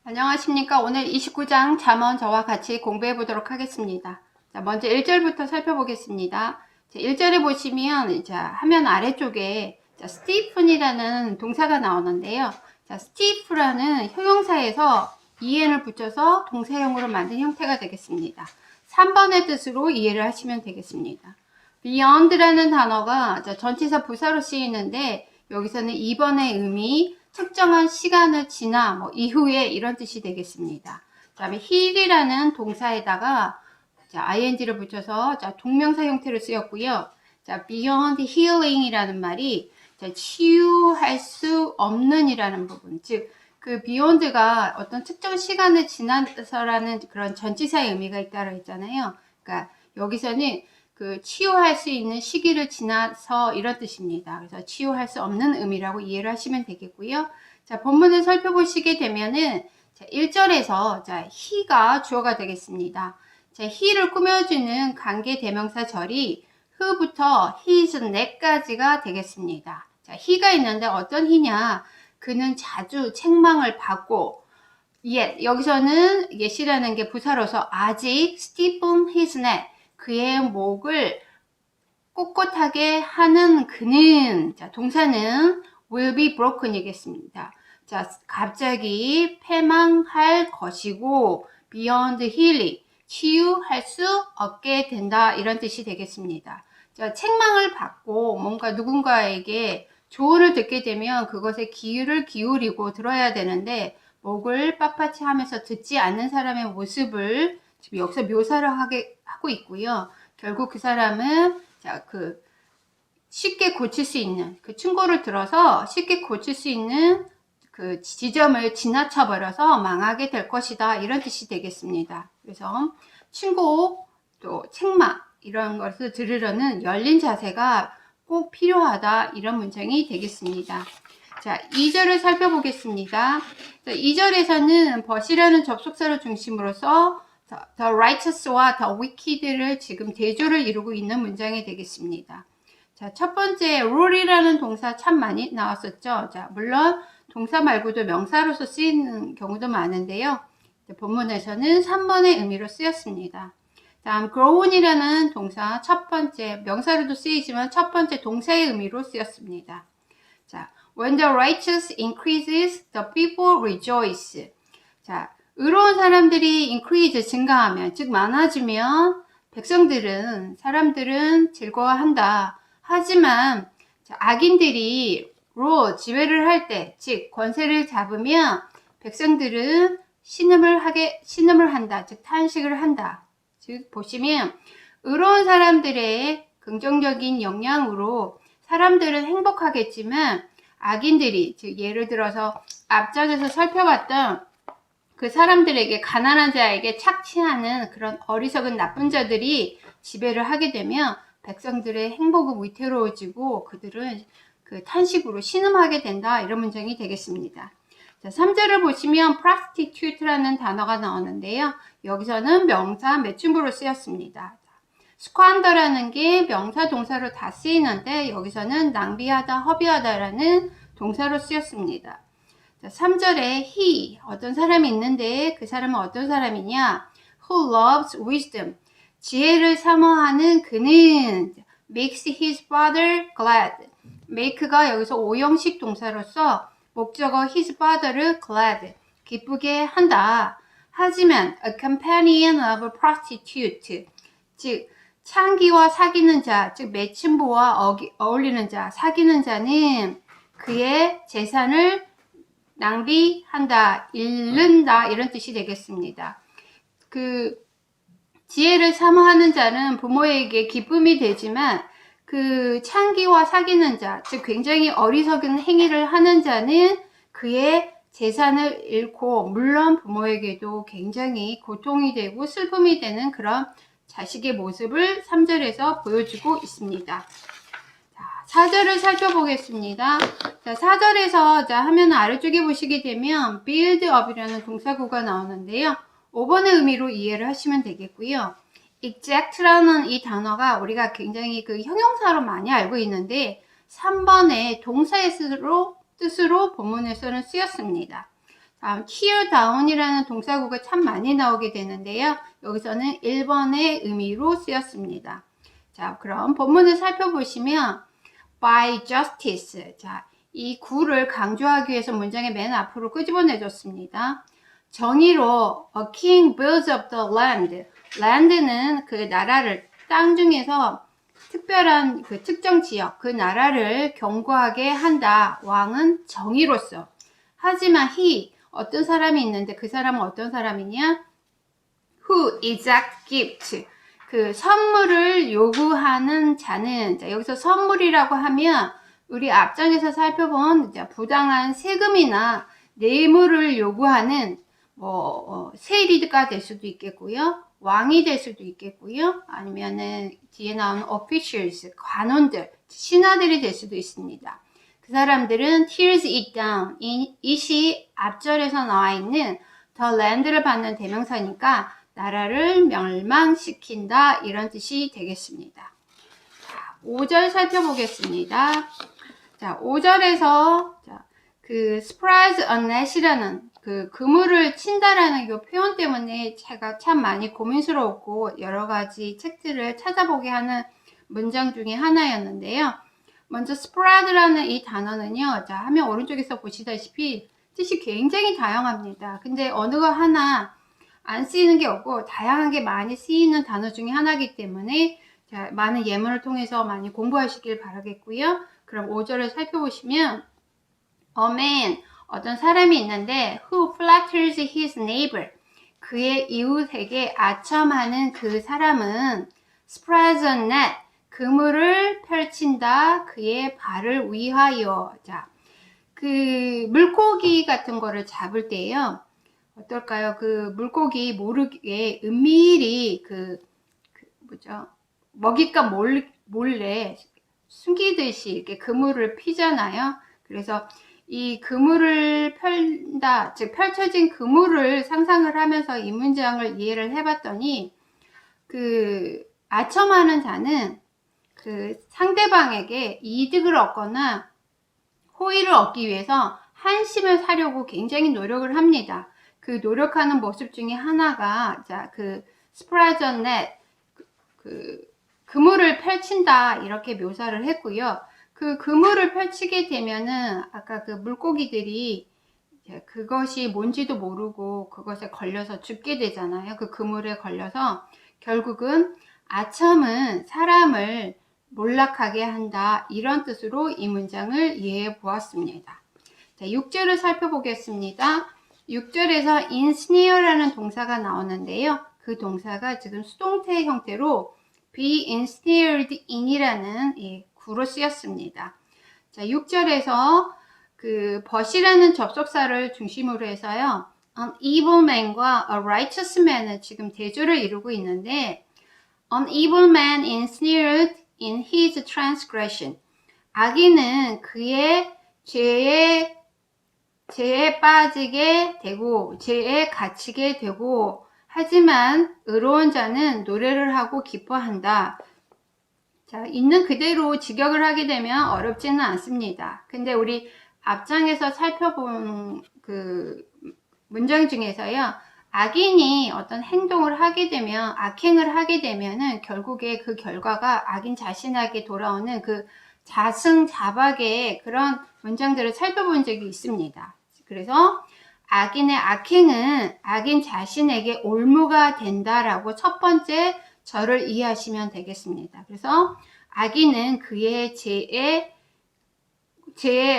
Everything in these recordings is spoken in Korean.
안녕하십니까. 오늘 29장 잠언 저와 같이 공부해 보도록 하겠습니다. 자, 먼저 1절부터 살펴보겠습니다. 자, 1절에 보시면 자, 화면 아래쪽에 스티픈이라는 동사가 나오는데요. 자, 스티프라는 형용사에서 en을 붙여서 동사형으로 만든 형태가 되겠습니다. 3번의 뜻으로 이해를 하시면 되겠습니다. beyond라는 단어가 전치사 부사로 쓰이는데 여기서는 2번의 의미 특정한 시간을 지나 이후에 이런 뜻이 되겠습니다. 그 다음에 heal이라는 동사에다가 ing를 붙여서 동명사 형태로 쓰였고요. beyond healing이라는 말이 치유할 수 없는 이라는 부분, 즉 그 beyond가 어떤 특정 시간을 지나서라는 그런 전치사의 의미가 있다고 했잖아요. 그러니까 여기서는 그 치유할 수 있는 시기를 지나서 이런 뜻입니다. 그래서 치유할 수 없는 의미라고 이해를 하시면 되겠고요. 자, 본문을 살펴보시게 되면은 1절에서 he가 주어가 되겠습니다. 자, he를 꾸며주는 관계 대명사 절이 who부터 his neck까지가 되겠습니다. 자, he가 있는데 어떤 he냐? 그는 자주 책망을 받고 yet 여기서는 yet이라는 게 부사로서 아직 stiffen his neck 그의 목을 꼿꼿하게 하는 그는 자, 동사는 will be broken 이겠습니다. 자, 갑자기 패망할 것이고 beyond healing 치유할 수 없게 된다 이런 뜻이 되겠습니다. 자, 책망을 받고 뭔가 누군가에게 조언을 듣게 되면 그것에 귀를 기울이고 들어야 되는데 목을 빳빳이 하면서 듣지 않는 사람의 모습을 지금 여기서 묘사를 하고 있고요. 결국 그 사람은 쉽게 고칠 수 있는 그 충고를 들어서 쉽게 고칠 수 있는 그 지점을 지나쳐 버려서 망하게 될 것이다 이런 뜻이 되겠습니다. 그래서 충고 또 책망 이런 것을 들으려는 열린 자세가 꼭 필요하다 이런 문장이 되겠습니다. 자, 2절을 살펴보겠습니다. 자, 2절에서는 but이라는 접속사를 중심으로서 the righteous와 the wicked를 지금 대조를 이루고 있는 문장이 되겠습니다. 자, 첫 번째 rule이라는 동사 참 많이 나왔었죠. 자, 물론 동사 말고도 명사로서 쓰이는 경우도 많은데요. 본문에서는 3번의 의미로 쓰였습니다. 다음 groan이라는 동사 첫 번째 명사로도 쓰이지만 첫 번째 동사의 의미로 쓰였습니다. 자, when the righteous increases, the people rejoice. 자, 의로운 사람들이 increase 증가하면 즉 많아지면 사람들은 즐거워한다. 하지만 악인들이 지배를 할 때, 즉 권세를 잡으면 백성들은 신음을 한다. 즉 탄식을 한다. 즉 보시면 의로운 사람들의 긍정적인 영향으로 사람들은 행복하겠지만 악인들이 즉 예를 들어서 앞전에서 살펴봤던 그 사람들에게 가난한 자에게 착취하는 그런 어리석은 나쁜 자들이 지배를 하게 되면 백성들의 행복은 위태로워지고 그들은 그 탄식으로 신음하게 된다 이런 문장이 되겠습니다. 자, 3절을 보시면 prostitute라는 단어가 나오는데요. 여기서는 명사 매춘부로 쓰였습니다. squander라는 게 명사 동사로 다 쓰이는데 여기서는 낭비하다, 허비하다라는 동사로 쓰였습니다. 자, 3절에 he 어떤 사람이 있는데 그 사람은 어떤 사람이냐? who loves wisdom 지혜를 사모하는 그는 makes his father glad make가 여기서 오형식 동사로서 목적어 his father를 glad 기쁘게 한다. 하지만 a companion of a prostitute 즉 창기와 사귀는 자, 즉 매춘부와 어울리는 자, 사귀는 자는 그의 재산을 낭비한다, 잃는다 이런 뜻이 되겠습니다. 그 지혜를 사모하는 자는 부모에게 기쁨이 되지만 그 창기와 사귀는 자, 즉 굉장히 어리석은 행위를 하는 자는 그의 재산을 잃고 물론 부모에게도 굉장히 고통이 되고 슬픔이 되는 그런 자식의 모습을 3절에서 보여주고 있습니다. 자, 4절을 살펴보겠습니다. 자, 4절에서 화면 아래쪽에 보시게 되면 build up이라는 동사구가 나오는데요. 5번의 의미로 이해를 하시면 되겠고요. exact라는 이 단어가 우리가 굉장히 그 형용사로 많이 알고 있는데 3번의 동사의 뜻으로 본문에서는 쓰였습니다. 다음 tear down이라는 동사구가 참 많이 나오게 되는데요. 여기서는 1번의 의미로 쓰였습니다. 자, 그럼 본문을 살펴보시면 by justice. 자, 이 구를 강조하기 위해서 문장의 맨 앞으로 끄집어내줬습니다. 정의로 a king builds up the land. land는 그 나라를 땅 중에서 특별한 그 특정 지역, 그 나라를 견고하게 한다. 왕은 정의로서. 하지만 he, 어떤 사람이 있는데 그 사람은 어떤 사람이냐? who exact gift. 그 선물을 요구하는 자는, 자, 여기서 선물이라고 하면 우리 앞장에서 살펴본 부당한 세금이나 뇌물을 요구하는 세리가 될 수도 있겠고요. 왕이 될 수도 있겠고요. 아니면은 뒤에 나오는 officials, 관원들, 신하들이 될 수도 있습니다. 그 사람들은 tears it down. 이시 앞절에서 나와 있는 the land를 받는 대명사니까 나라를 멸망시킨다 이런 뜻이 되겠습니다. 자, 5절 살펴보겠습니다. 자, 5절에서 그 surprise unlet이라는 그 그물을 친다라는 이 표현 때문에 제가 참 많이 고민스러웠고 여러 가지 책들을 찾아보게 하는 문장 중에 하나였는데요. 먼저 spread라는 이 단어는요. 자, 화면 오른쪽에서 보시다시피 뜻이 굉장히 다양합니다. 근데 어느 거 하나 안 쓰이는 게 없고 다양하게 많이 쓰이는 단어 중에 하나이기 때문에 자, 많은 예문을 통해서 많이 공부하시길 바라겠고요. 그럼 5절을 살펴보시면 a man, 어떤 사람이 있는데 who flatters his neighbor, 그의 이웃에게 아첨하는 그 사람은 spreads a net, 그물을 펼친다 그의 발을 위하여. 자, 그 물고기 같은 거를 잡을 때요. 어떨까요? 그 물고기 모르게 은밀히 먹잇감 몰래 숨기듯이 이렇게 그물을 피잖아요. 그래서 이 그물을 펼다, 즉 펼쳐진 그물을 상상을 하면서 이 문장을 이해를 해봤더니 그 아첨하는 자는 그 상대방에게 이득을 얻거나 호의를 얻기 위해서 한심을 사려고 굉장히 노력을 합니다. 그 노력하는 모습 중에 하나가 그 spread a net, 그 그물을 펼친다 이렇게 묘사를 했고요. 그 그물을 펼치게 되면은 아까 그 물고기들이 그것이 뭔지도 모르고 그것에 걸려서 죽게 되잖아요. 그 그물에 걸려서 결국은 아첨은 사람을 몰락하게 한다 이런 뜻으로 이 문장을 이해해 보았습니다. 자, 6절을 살펴보겠습니다. 6절에서 ensnare라는 동사가 나오는데요. 그 동사가 지금 수동태 형태로 be ensnared in이라는 구로 쓰였습니다. 자, 6절에서 그 but이라는 접속사를 중심으로 해서요. an evil man과 a righteous man은 지금 대조를 이루고 있는데 an evil man ensnared in his transgression. 악인은 그의 죄에 빠지게 되고 죄에 갇히게 되고 하지만 의로운 자는 노래를 하고 기뻐한다. 자, 있는 그대로 직역을 하게 되면 어렵지는 않습니다. 근데 우리 앞장에서 살펴본 그 문장 중에서요. 악인이 어떤 행동을 하게 되면 악행을 하게 되면은 결국에 그 결과가 악인 자신에게 돌아오는 그 자승자박의 그런 문장들을 살펴본 적이 있습니다. 그래서 악인의 악행은 악인 자신에게 올무가 된다라고 첫 번째 절을 이해하시면 되겠습니다. 그래서 악인은 그의 죄의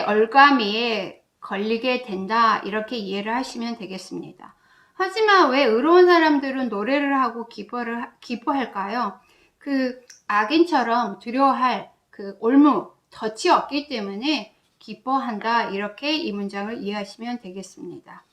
얼가미에 걸리게 된다 이렇게 이해를 하시면 되겠습니다. 하지만 왜 의로운 사람들은 노래를 하고 기뻐할까요? 그 악인처럼 두려워할 그 올무, 덫이 없기 때문에 기뻐한다. 이렇게 이 문장을 이해하시면 되겠습니다.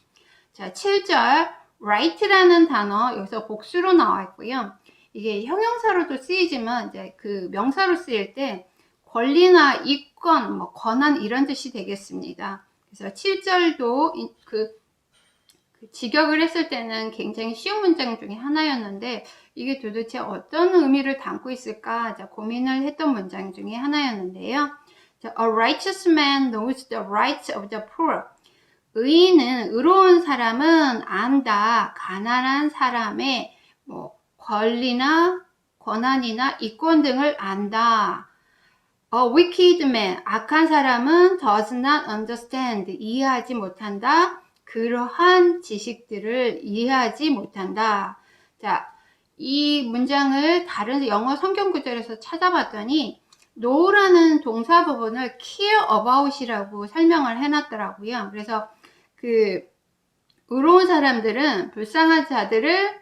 자, 7절 right라는 단어 여기서 복수로 나와 있고요. 이게 형용사로도 쓰이지만 이제 그 명사로 쓰일 때 권리나 이권, 뭐 권한 이런 뜻이 되겠습니다. 그래서 7절도 그 직역을 했을 때는 굉장히 쉬운 문장 중에 하나였는데 이게 도대체 어떤 의미를 담고 있을까 고민을 했던 문장 중에 하나였는데요. A righteous man knows the rights of the poor. 의인은, 의로운 사람은 안다. 가난한 사람의 뭐 권리나 권한이나 이권 등을 안다. A wicked man, 악한 사람은 does not understand, 이해하지 못한다. 그러한 지식들을 이해하지 못한다. 자, 이 문장을 다른 영어 성경 구절에서 찾아봤더니 know라는 동사 부분을 care about이라고 설명을 해놨더라고요. 그래서 그 의로운 사람들은 불쌍한 자들을,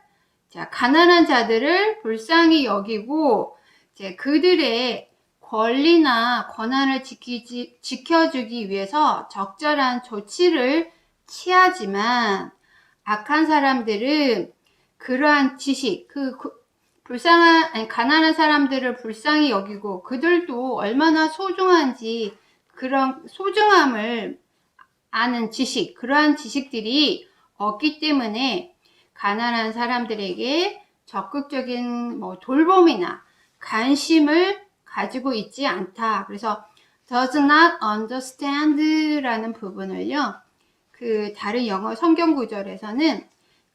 자, 가난한 자들을 불쌍히 여기고 이제 그들의 권리나 권한을 지켜주기 위해서 적절한 조치를 취하지만 악한 사람들은 그러한 지식, 가난한 사람들을 불쌍히 여기고 그들도 얼마나 소중한지 그런 소중함을 아는 지식, 그러한 지식들이 없기 때문에 가난한 사람들에게 적극적인 뭐 돌봄이나 관심을 가지고 있지 않다. 그래서 does not understand라는 부분을요, 그 다른 영어 성경 구절에서는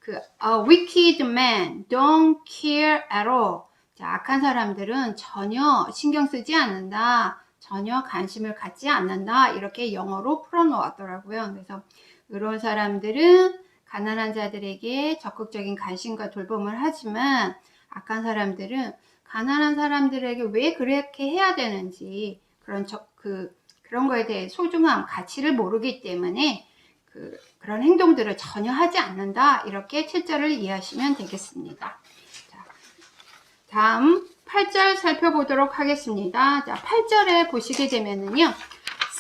a wicked man don't care at all. 자, 악한 사람들은 전혀 신경 쓰지 않는다. 전혀 관심을 갖지 않는다. 이렇게 영어로 풀어놓았더라고요. 그래서 의로운 사람들은 가난한 자들에게 적극적인 관심과 돌봄을 하지만 악한 사람들은 가난한 사람들에게 왜 그렇게 해야 되는지 그런 거에 대해 소중함, 가치를 모르기 때문에 그런 행동들을 전혀 하지 않는다. 이렇게 7절을 이해하시면 되겠습니다. 자, 다음 8절 살펴보도록 하겠습니다. 자, 8절에 보시게 되면은요,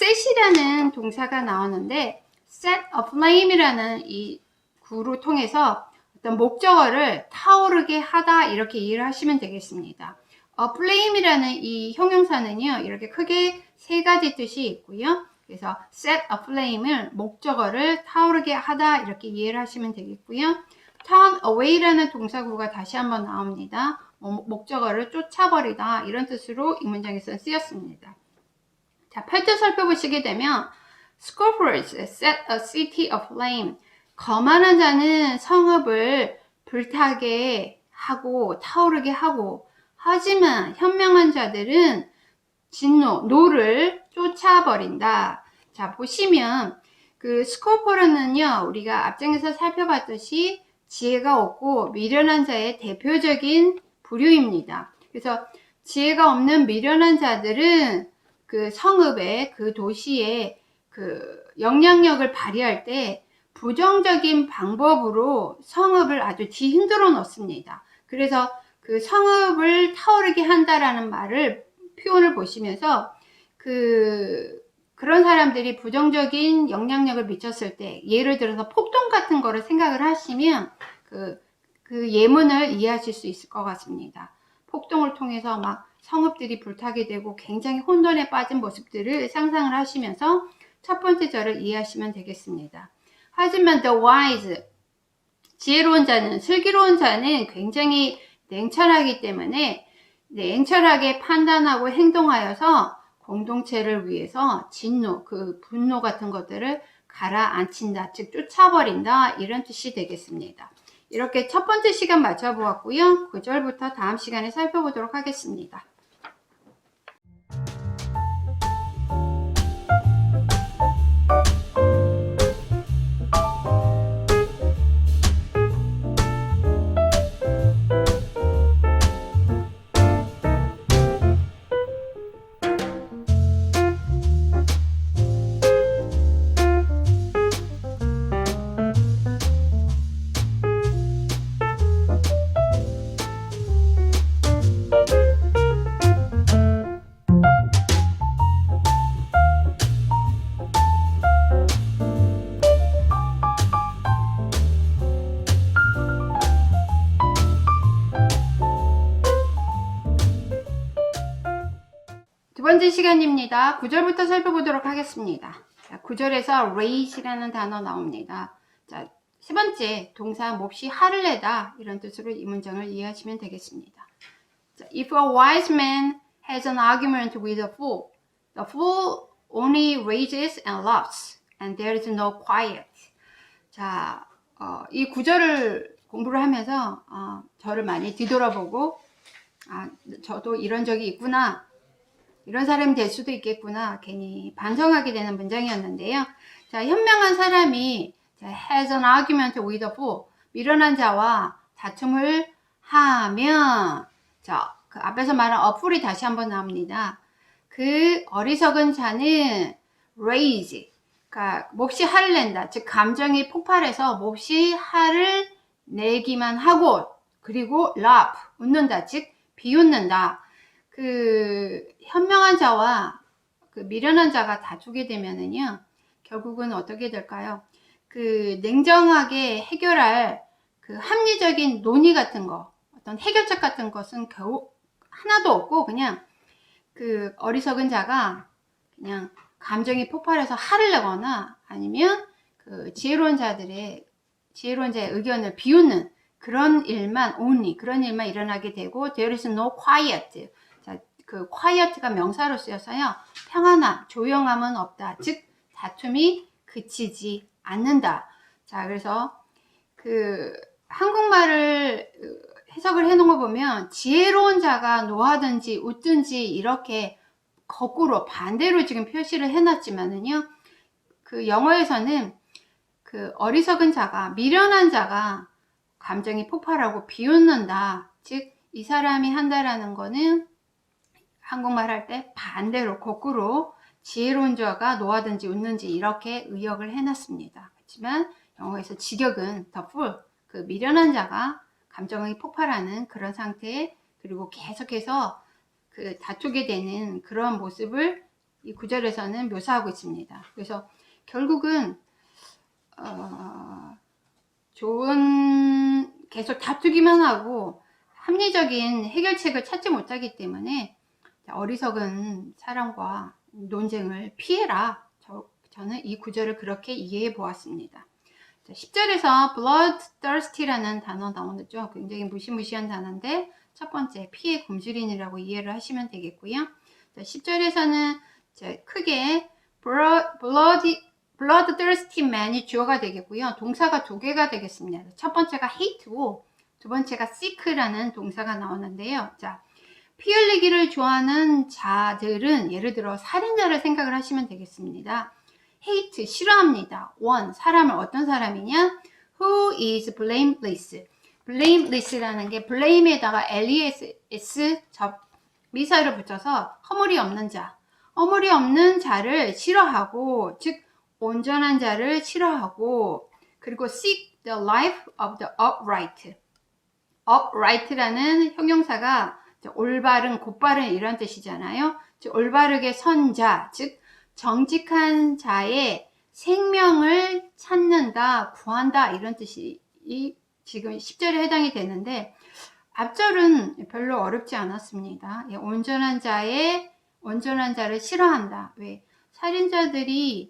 set이라는 동사가 나오는데 set a flame이라는 이 구로 통해서 어떤 목적어를 타오르게 하다 이렇게 이해를 하시면 되겠습니다. a flame이라는 이 형용사는요, 이렇게 크게 세 가지 뜻이 있고요. 그래서 set a flame을 목적어를 타오르게 하다 이렇게 이해를 하시면 되겠고요. turn away라는 동사구가 다시 한번 나옵니다. 목적어를 쫓아버리다 이런 뜻으로 이 문장에서 쓰였습니다. 자, 8절 살펴보시게 되면 scoffers set a city aflame. 거만한 자는 성읍을 불타게 하고 타오르게 하고, 하지만 현명한 자들은 노를 쫓아버린다. 자, 보시면 그 스코퍼르는요, 우리가 앞장에서 살펴봤듯이 지혜가 없고 미련한 자의 대표적인 부류입니다. 그래서 지혜가 없는 미련한 자들은 그 성읍에, 그 도시에 그 영향력을 발휘할 때 부정적인 방법으로 성읍을 아주 뒤흔들어 놓습니다. 그래서 그 성읍을 타오르게 한다라는 표현을 보시면서 그런 사람들이 부정적인 영향력을 미쳤을 때, 예를 들어서 폭동 같은 거를 생각을 하시면 그 예문을 이해하실 수 있을 것 같습니다. 폭동을 통해서 막 성읍들이 불타게 되고 굉장히 혼돈에 빠진 모습들을 상상을 하시면서 첫 번째 절을 이해하시면 되겠습니다. 하지만 the wise, 지혜로운 자는, 슬기로운 자는 굉장히 냉철하기 때문에 냉철하게 판단하고 행동하여서 공동체를 위해서 진노, 그 분노 같은 것들을 가라앉힌다, 즉 쫓아버린다, 이런 뜻이 되겠습니다. 이렇게 첫 번째 시간 마쳐보았고요. 9절부터 다음 시간에 살펴보도록 하겠습니다. 번째 시간입니다. 9절부터 살펴보도록 하겠습니다. 자, 9절에서 raise라는 단어 나옵니다. 자, 세 번째 동사 몹시 화를 내다 이런 뜻으로 이 문장을 이해하시면 되겠습니다. 자, If a wise man has an argument with a fool, the fool only rages and laughs, and there is no quiet. 자, 이 구절을 공부를 하면서 저를 많이 뒤돌아보고 저도 이런 적이 있구나, 이런 사람이 될 수도 있겠구나 괜히 반성하게 되는 문장이었는데요. 자, 현명한 사람이 has an argument with a fool, 미련한 자와 다툼을 하면, 자, 그 앞에서 말한 a fool이 다시 한번 나옵니다. 그 어리석은 자는 raise, 그러니까 몹시 화를 낸다, 즉 감정이 폭발해서 몹시 화를 내기만 하고, 그리고 laugh, 웃는다, 즉 비웃는다. 그 현명한 자와 그 미련한 자가 다투게 되면은요, 결국은 어떻게 될까요? 그 냉정하게 해결할 그 합리적인 논의 같은 거, 어떤 해결책 같은 것은 겨우 하나도 없고, 그냥 그 어리석은 자가 그냥 감정이 폭발해서 화를 내거나 아니면 그 지혜로운 자의 의견을 비웃는 그런 일만 그런 일만 일어나게 되고, there is no quiet. 자, 그 quiet가 명사로 쓰여서요, 평안함, 조용함은 없다. 즉 다툼이 그치지 않는다. 자, 그래서 그 한국말을 해석을 해 놓은 거 보면 지혜로운 자가 노하든지 웃든지 이렇게 거꾸로 반대로 지금 표시를 해 놨지만은요, 그 영어에서는 그 어리석은 자가, 미련한 자가 감정이 폭발하고 비웃는다. 즉 이 사람이 한다라는 거는 한국말 할 때 반대로 거꾸로 지혜로운 자가 노하든지 웃는지 이렇게 의역을 해놨습니다. 그렇지만 영어에서 직역은 the fool, 그 미련한 자가 감정이 폭발하는 그런 상태, 그리고 계속해서 그 다투게 되는 그런 모습을 이 구절에서는 묘사하고 있습니다. 그래서 결국은 계속 다투기만 하고 합리적인 해결책을 찾지 못하기 때문에 어리석은 사람과 논쟁을 피해라. 저는 이 구절을 그렇게 이해해 보았습니다. 10절에서 bloodthirsty라는 단어 나오죠. 굉장히 무시무시한 단어인데 첫 번째 피해 굶주린이라고 이해를 하시면 되겠고요. 10절에서는 크게 bloodthirsty man이 주어가 되겠고요. 동사가 두 개가 되겠습니다. 첫 번째가 hate고 두 번째가 seek라는 동사가 나오는데요. 자, 피 흘리기를 좋아하는 자들은 예를 들어 살인자를 생각을 하시면 되겠습니다. hate, 싫어합니다. one, 사람을 어떤 사람이냐? who is blameless. blameless라는 게 blame에다가 les, 미사를 붙여서 허물이 없는 자. 허물이 없는 자를 싫어하고, 즉 온전한 자를 싫어하고, 그리고 seek the life of the upright. upright라는 형용사가 올바른, 곧바른 이런 뜻이잖아요. 즉 올바르게 선 자, 즉 정직한 자의 생명을 찾는다, 구한다 이런 뜻이 지금 10절에 해당이 되는데, 앞절은 별로 어렵지 않았습니다. 온전한 자를 싫어한다. 왜? 살인자들이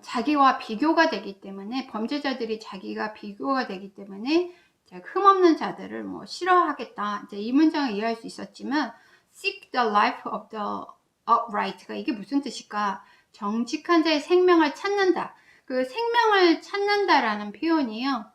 자기와 비교가 되기 때문에, 범죄자들이 자기가 비교가 되기 때문에 흠없는 자들을 싫어하겠다. 이제 이 문장을 이해할 수 있었지만, seek the life of the upright가 이게 무슨 뜻일까? 정직한 자의 생명을 찾는다. 그 생명을 찾는다라는 표현이요,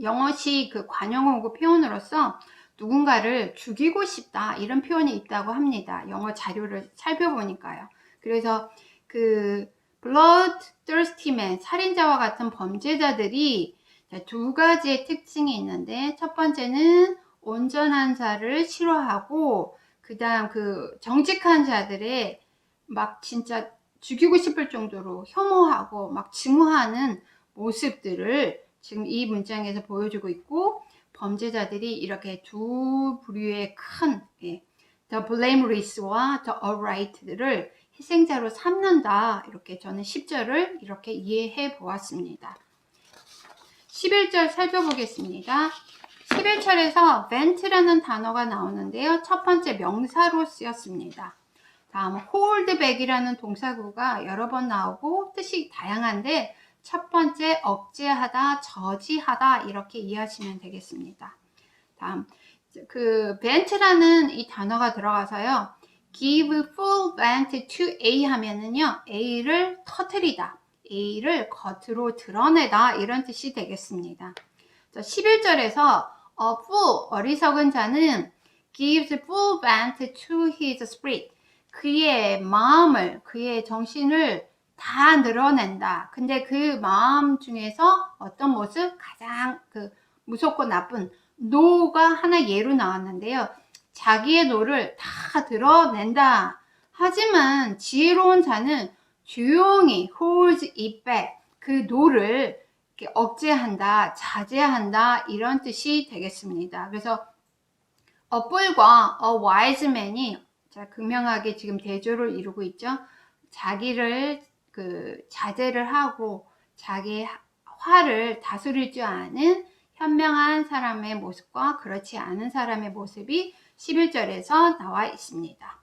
영어식 그 관용어구 표현으로서 누군가를 죽이고 싶다 이런 표현이 있다고 합니다. 영어 자료를 살펴보니까요. 그래서 그 bloodthirsty man, 살인자와 같은 범죄자들이 두 가지의 특징이 있는데, 첫 번째는 온전한 자를 싫어하고, 그 다음 그 정직한 자들의 막 진짜 죽이고 싶을 정도로 혐오하고 막 증오하는 모습들을 지금 이 문장에서 보여주고 있고, 범죄자들이 이렇게 두 부류의 큰 the blameless와 the upright들을 희생자로 삼는다. 이렇게 저는 10절을 이렇게 이해해 보았습니다. 11절 살펴보겠습니다. 11절에서 vent라는 단어가 나오는데요. 첫 번째 명사로 쓰였습니다. 다음 hold back이라는 동사구가 여러 번 나오고 뜻이 다양한데 첫 번째 억제하다, 저지하다 이렇게 이해하시면 되겠습니다. 다음 그 vent라는 이 단어가 들어가서요. give full vent to A 하면은요. A를 터뜨리다, A를 겉으로 드러내다 이런 뜻이 되겠습니다. 11절에서 full, 어리석은 자는 gives full vent to his spirit. 그의 마음을, 그의 정신을 다 늘어낸다. 근데 그 마음 중에서 어떤 모습? 가장 무섭고 나쁜 노가 하나 예로 나왔는데요. 자기의 노를 다 드러낸다. 하지만 지혜로운 자는 조용히 holds it back. 그 노를 억제한다, 자제한다 이런 뜻이 되겠습니다. 그래서 a fool과 a wise man이 극명하게 지금 대조를 이루고 있죠. 자기를 자제를 하고 자기의 화를 다스릴 줄 아는 현명한 사람의 모습과 그렇지 않은 사람의 모습이 11절에서 나와 있습니다.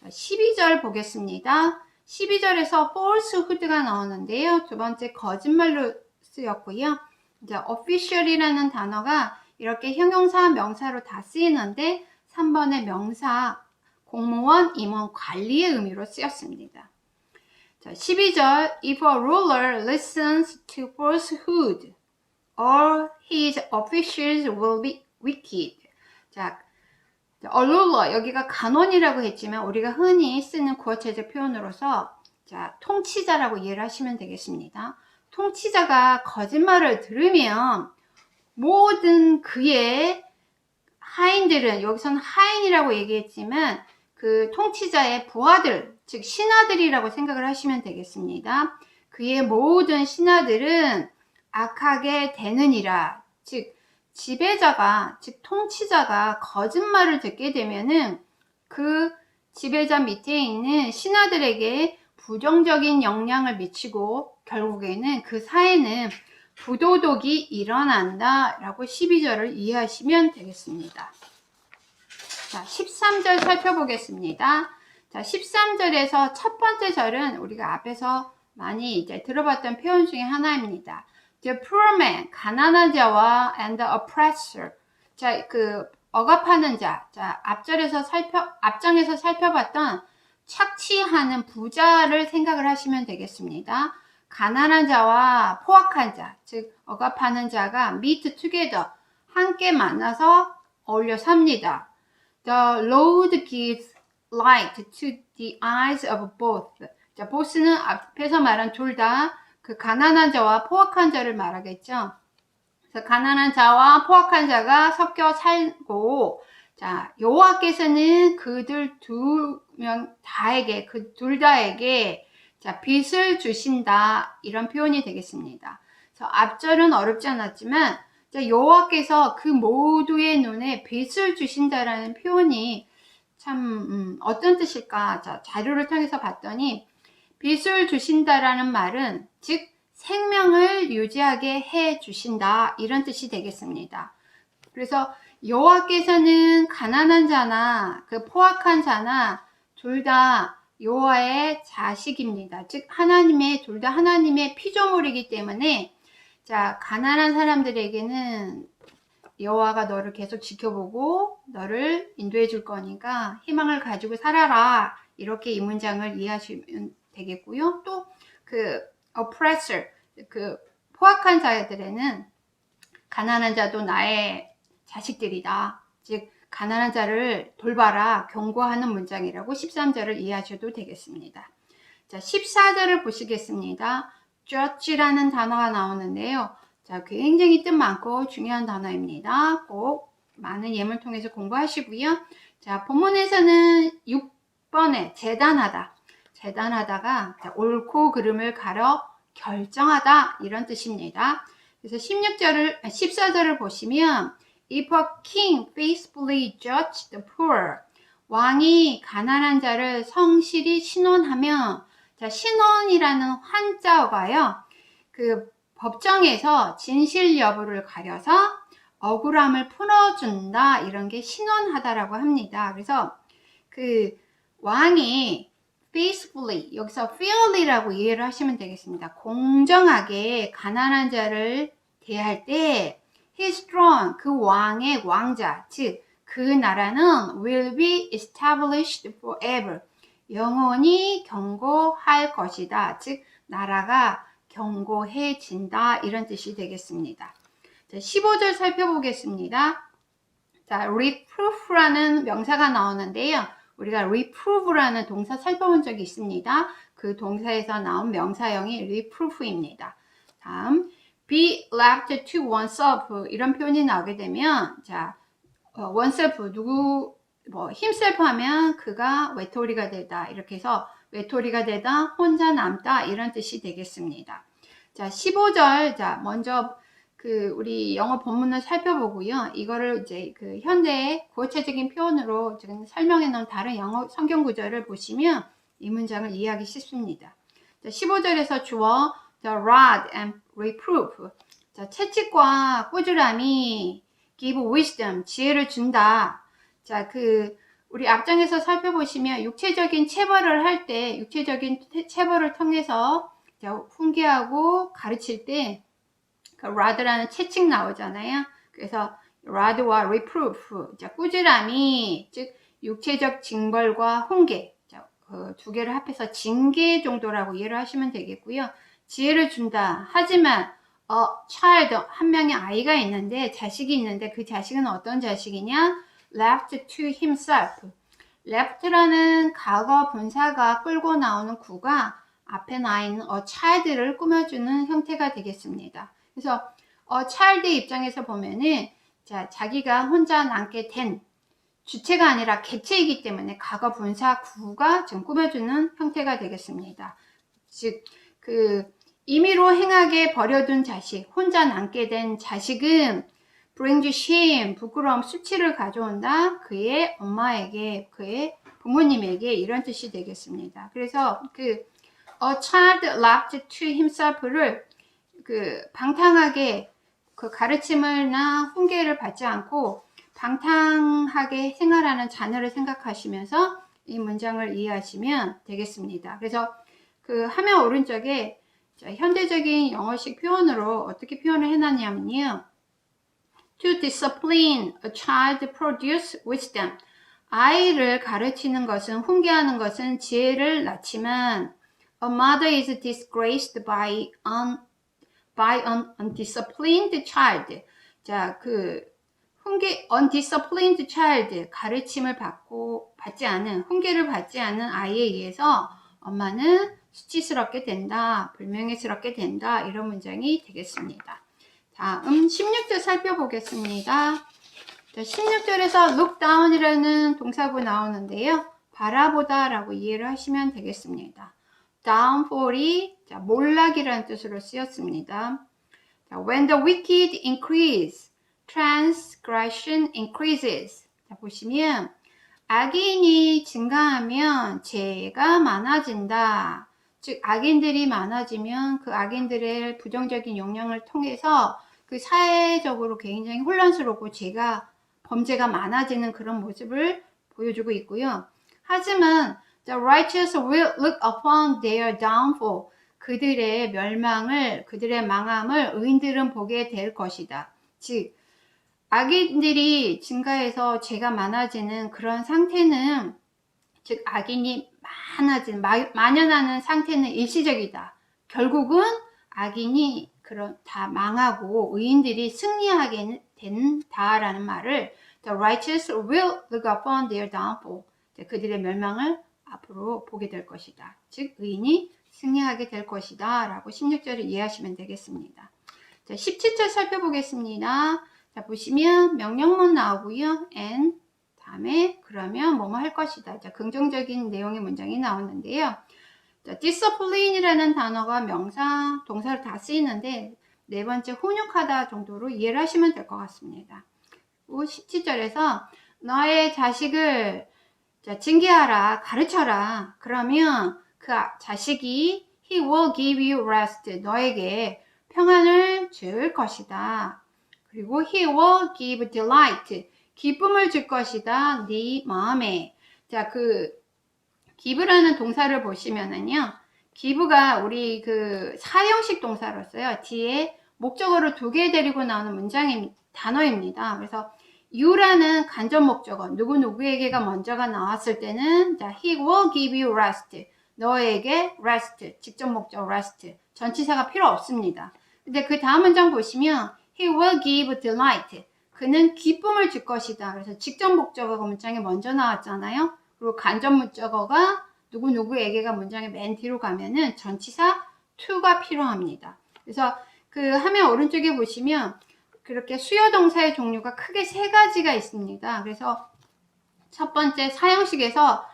12절 보겠습니다. 12절에서 falsehood가 나오는데요. 두 번째 거짓말로 쓰였고요. 이제 official이라는 단어가 이렇게 형용사, 명사로 다 쓰이는데 3번의 명사, 공무원, 임원, 관리의 의미로 쓰였습니다. 자, 12절 If a ruler listens to falsehood, all his officials will be wicked. 자, a ruler, 여기가 간원이라고 했지만 우리가 흔히 쓰는 구어체적 표현으로서 자, 통치자라고 이해를 하시면 되겠습니다. 통치자가 거짓말을 들으면 모든 그의 하인들은, 여기서는 하인이라고 얘기했지만 그 통치자의 부하들, 즉 신하들이라고 생각을 하시면 되겠습니다. 그의 모든 신하들은 악하게 되느니라. 즉 지배자가, 즉 통치자가 거짓말을 듣게 되면은 그 지배자 밑에 있는 신하들에게 부정적인 영향을 미치고 결국에는 그 사회는 부도덕이 일어난다 라고 12절을 이해하시면 되겠습니다. 자, 13절 살펴보겠습니다. 자, 13절에서 첫 번째 절은 우리가 앞에서 많이 이제 들어봤던 표현 중에 하나입니다. The poor man, 가난한 자와 and the oppressor. 자, 억압하는 자. 자, 앞장에서 살펴봤던 착취하는 부자를 생각을 하시면 되겠습니다. 가난한 자와 포악한 자, 즉 억압하는 자가 meet together, 함께 만나서 어울려 삽니다. The Lord gives light to the eyes of both. 자, both는 앞에서 말한 둘 다 그 가난한 자와 포악한 자를 말하겠죠. 그래서 가난한 자와 포악한 자가 섞여 살고, 자, 여호와께서는 그들 두 명 다에게, 그 둘 다에게 자, 빚을 주신다. 이런 표현이 되겠습니다. 그래서 앞절은 어렵지 않았지만 여호와께서 그 모두의 눈에 빚을 주신다라는 표현이 참 어떤 뜻일까? 자, 자료를 통해서 봤더니 빚을 주신다라는 말은 즉 생명을 유지하게 해 주신다 이런 뜻이 되겠습니다. 그래서 여호와께서는 가난한 자나 그 포악한 자나 둘 다 여호와의 자식입니다. 즉 하나님의 둘 다 하나님의 피조물이기 때문에 자, 가난한 사람들에게는 여호와가 너를 계속 지켜보고 너를 인도해 줄 거니까 희망을 가지고 살아라. 이렇게 이 문장을 이해하시면 되겠고요. 또 그 oppressor, 그 포악한 자들에는 가난한 자도 나의 자식들이다. 즉 가난한 자를 돌봐라 경고하는 문장이라고 13절을 이해하셔도 되겠습니다. 자, 14절을 보시겠습니다. judge라는 단어가 나오는데요. 자, 굉장히 뜻 많고 중요한 단어입니다. 꼭 많은 예물 통해서 공부하시고요. 자, 본문에서는 6번에 재단하다. 재단하다가 옳고 그름을 가려 결정하다 이런 뜻입니다. 그래서 14절을 보시면 If a king faithfully judged the poor, 왕이 가난한 자를 성실히 신원하면, 자, 신원이라는 한자어가요, 그 법정에서 진실 여부를 가려서 억울함을 풀어준다 이런 게 신원하다라고 합니다. 그래서 그 왕이 peacefully. 여기서 fairly라고 이해를 하시면 되겠습니다. 공정하게 가난한 자를 대할 때 his throne, 그 왕의 왕자, 즉 그 나라는 will be established forever. 영원히 견고할 것이다. 즉 나라가 견고해진다. 이런 뜻이 되겠습니다. 자, 15절 살펴보겠습니다. 자, reproof라는 명사가 나오는데요. 우리가 reprove라는 동사 살펴본 적이 있습니다. 그 동사에서 나온 명사형이 reproof입니다. 다음, be left to oneself 이런 표현이 나오게 되면 자, oneself 누구 himself 하면 그가 외톨이가 되다 이렇게 해서 외톨이가 되다 혼자 남다 이런 뜻이 되겠습니다. 자, 15절 자 먼저 그 우리 영어 본문을 살펴보고요. 이거를 이제 그 현대의 구어체적인 표현으로 지금 설명해 놓은 다른 영어 성경 구절을 보시면 이 문장을 이해하기 쉽습니다. 자, 15절에서 주어 the rod and reproof. 자, 채찍과 꾸지람이 give wisdom, 지혜를 준다. 자, 그 우리 앞장에서 살펴보시면 육체적인 체벌을 할 때 육체적인 체벌을 통해서 자, 훈계하고 가르칠 때 그 rod라는 채찍 나오잖아요. 그래서 rod와 reproof, 자, 꾸지람이 즉 육체적 징벌과 훈계, 자, 그 두 개를 합해서 징계 정도라고 이해를 하시면 되겠고요. 지혜를 준다. 하지만 child 한 명의 아이가 있는데 자식이 있는데 그 자식은 어떤 자식이냐? left to himself. left라는 과거 분사가 끌고 나오는 구가 앞에 나 있는 child를 꾸며주는 형태가 되겠습니다. 그래서 child의 입장에서 보면은 자, 자기가 혼자 남게 된 주체가 아니라 객체이기 때문에 과거 분사 구가 지금 꾸며주는 형태가 되겠습니다. 즉, 그 임의로 행하게 버려둔 자식, 혼자 남게 된 자식은 brings shame, 부끄러움, 수치를 가져온다. 그의 엄마에게, 그의 부모님에게 이런 뜻이 되겠습니다. 그래서 그 a child left to himself를 그 방탕하게 그 가르침을나 훈계를 받지 않고 방탕하게 생활하는 자녀를 생각하시면서 이 문장을 이해하시면 되겠습니다. 그래서 그 화면 오른쪽에 자, 현대적인 영어식 표현으로 어떻게 표현을 해놨냐면요. To discipline a child produce wisdom. 아이를 가르치는 것은, 훈계하는 것은 지혜를 낳지만 a mother is disgraced by an undisciplined child. 자, 그 undisciplined child, 가르침을 받지 않은, 훈계를 받지 않은 아이에 의해서 엄마는 수치스럽게 된다, 불명예스럽게 된다, 이런 문장이 되겠습니다. 다음 16절 살펴보겠습니다. 자, 16절에서 look down이라는 동사구 나오는데요. 바라보다 라고 이해를 하시면 되겠습니다. downfall이 자, 몰락이라는 뜻으로 쓰였습니다. 자, when the wicked increase, transgression increases. 자, 보시면 악인이 증가하면 죄가 많아진다. 즉 악인들이 많아지면 그 악인들의 부정적인 영향을 통해서 그 사회적으로 굉장히 혼란스럽고 범죄가 많아지는 그런 모습을 보여주고 있고요. 하지만 the righteous will look upon their downfall. 그들의 멸망을, 그들의 망함을 의인들은 보게 될 것이다. 즉 악인들이 증가해서 죄가 많아지는 그런 상태는 즉 악인이 만연하는 상태는 일시적이다. 결국은 악인이 다 망하고 의인들이 승리하게 된다라는 말을 The righteous will look upon their downfall. 그들의 멸망을 앞으로 보게 될 것이다. 즉 의인이 승리하게 될 것이다 라고 16절을 이해하시면 되겠습니다. 자, 17절 살펴보겠습니다. 자, 보시면 명령문 나오고요. and 다음에 그러면 뭐뭐 할 것이다. 자, 긍정적인 내용의 문장이 나오는데요. 자, discipline이라는 단어가 명사, 동사로 다 쓰이는데 네 번째 훈육하다 정도로 이해를 하시면 될 것 같습니다. 17절에서 너의 자식을 자, 징계하라, 가르쳐라. 그러면 그 자식이 he will give you rest. 너에게 평안을 줄 것이다. 그리고 he will give delight. 기쁨을 줄 것이다. 네 마음에. 자, 그 give라는 동사를 보시면은요, give가 우리 그 사형식 동사로서요, 뒤에 목적어를 2개 데리고 나오는 단어입니다. 그래서 you라는 간접 목적어, 누구에게가 먼저가 나왔을 때는, 자, he will give you rest. 너에게 rest, 직접 목적 rest. 전치사가 필요 없습니다. 근데 그 다음 문장 보시면, he will give delight. 그는 기쁨을 줄 것이다. 그래서 직접 목적어가 문장에 먼저 나왔잖아요. 그리고 간접 목적어가 누구에게가 문장의 맨 뒤로 가면은 전치사 to가 필요합니다. 그래서 그 화면 오른쪽에 보시면 그렇게 수요 동사의 종류가 크게 3가지가 있습니다. 그래서 첫 번째 사형식에서